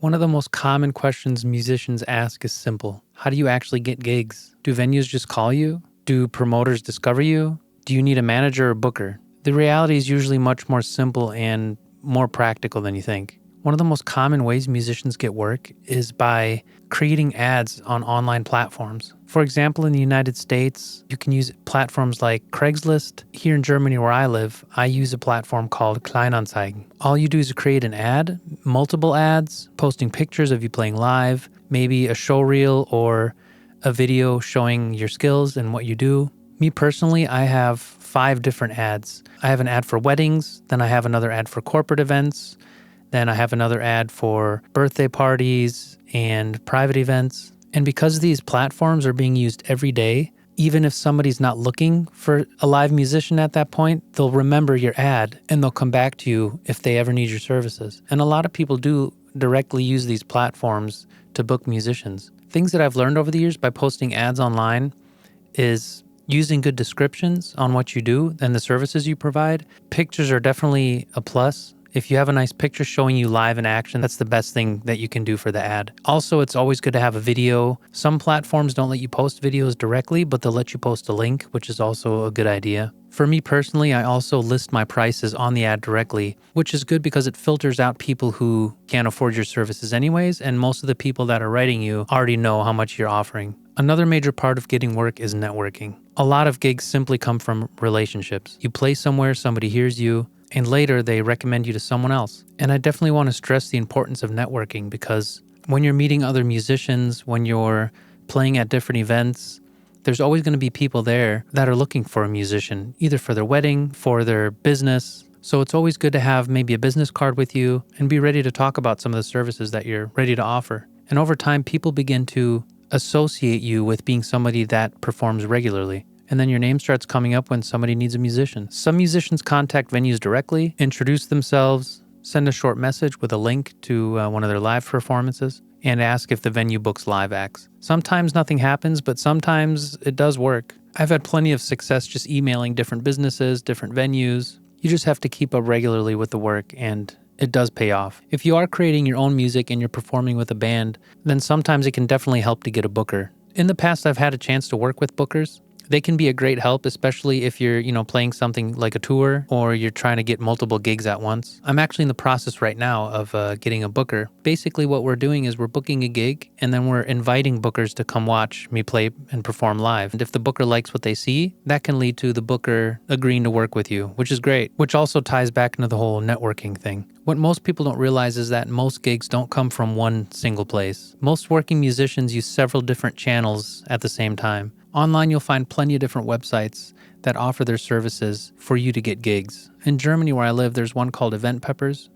One of the most common questions musicians ask is simple. How do you actually get gigs? Do venues just call you? Do promoters discover you? Do you need a manager or booker? The reality is usually much more simple and more practical than you think. One of the most common ways musicians get work is by creating ads on online platforms. For example, in the United States, you can use platforms like Craigslist. Here in Germany, where I live, I use a platform called Kleinanzeigen. All you do is create an ad, multiple ads, posting pictures of you playing live, maybe a show reel or a video showing your skills and what you do. Me personally, I have 5 different ads. I have an ad for weddings, then I have another ad for corporate events, then I have another ad for birthday parties and private events. And because these platforms are being used every day, even if somebody's not looking for a live musician at that point, they'll remember your ad and they'll come back to you if they ever need your services. And a lot of people do directly use these platforms to book musicians. Things that I've learned over the years by posting ads online is using good descriptions on what you do and the services you provide. Pictures are definitely a plus. If you have a nice picture showing you live in action, that's the best thing that you can do for the ad. Also, it's always good to have a video. Some platforms don't let you post videos directly, but they'll let you post a link, which is also a good idea. For me personally, I also list my prices on the ad directly, which is good because it filters out people who can't afford your services anyways, and most of the people that are writing you already know how much you're offering. Another major part of getting work is networking. A lot of gigs simply come from relationships. You play somewhere, somebody hears you, and later they recommend you to someone else. And I definitely want to stress the importance of networking because when you're meeting other musicians, when you're playing at different events, there's always going to be people there that are looking for a musician, either for their wedding, for their business. So it's always good to have maybe a business card with you and be ready to talk about some of the services that you're ready to offer. And over time, people begin to associate you with being somebody that performs regularly. And then your name starts coming up when somebody needs a musician. Some musicians contact venues directly, introduce themselves, send a short message with a link to one of their live performances, and ask if the venue books live acts. Sometimes nothing happens, but sometimes it does work. I've had plenty of success just emailing different businesses, different venues. You just have to keep up regularly with the work, and it does pay off. If you are creating your own music and you're performing with a band, then sometimes it can definitely help to get a booker. In the past, I've had a chance to work with bookers. They can be a great help, especially if you're, playing something like a tour or you're trying to get multiple gigs at once. I'm actually in the process right now of getting a booker. Basically, what we're doing is we're booking a gig and then we're inviting bookers to come watch me play and perform live. And if the booker likes what they see, that can lead to the booker agreeing to work with you, which is great, which also ties back into the whole networking thing. What most people don't realize is that most gigs don't come from one single place. Most working musicians use several different channels at the same time. Online, you'll find plenty of different websites that offer their services for you to get gigs. In Germany, where I live, there's one called Event Peppers.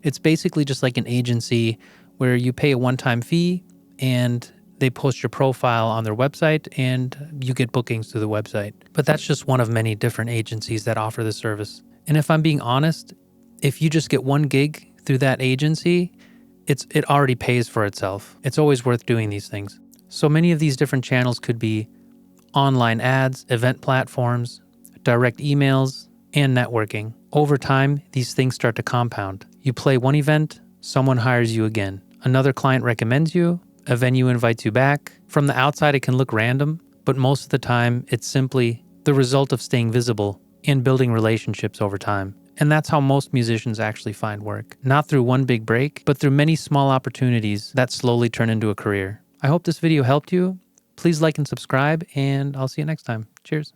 It's basically just like an agency where you pay a one-time fee and they post your profile on their website and you get bookings through the website. But that's just one of many different agencies that offer the service. And if I'm being honest, if you just get one gig through that agency, it already pays for itself. It's always worth doing these things. So many of these different channels could be online ads, event platforms, direct emails, and networking. Over time, these things start to compound. You play one event, someone hires you again. Another client recommends you, a venue invites you back. From the outside, it can look random, but most of the time, it's simply the result of staying visible and building relationships over time. And that's how most musicians actually find work. Not through one big break, but through many small opportunities that slowly turn into a career. I hope this video helped you. Please like and subscribe, and I'll see you next time. Cheers.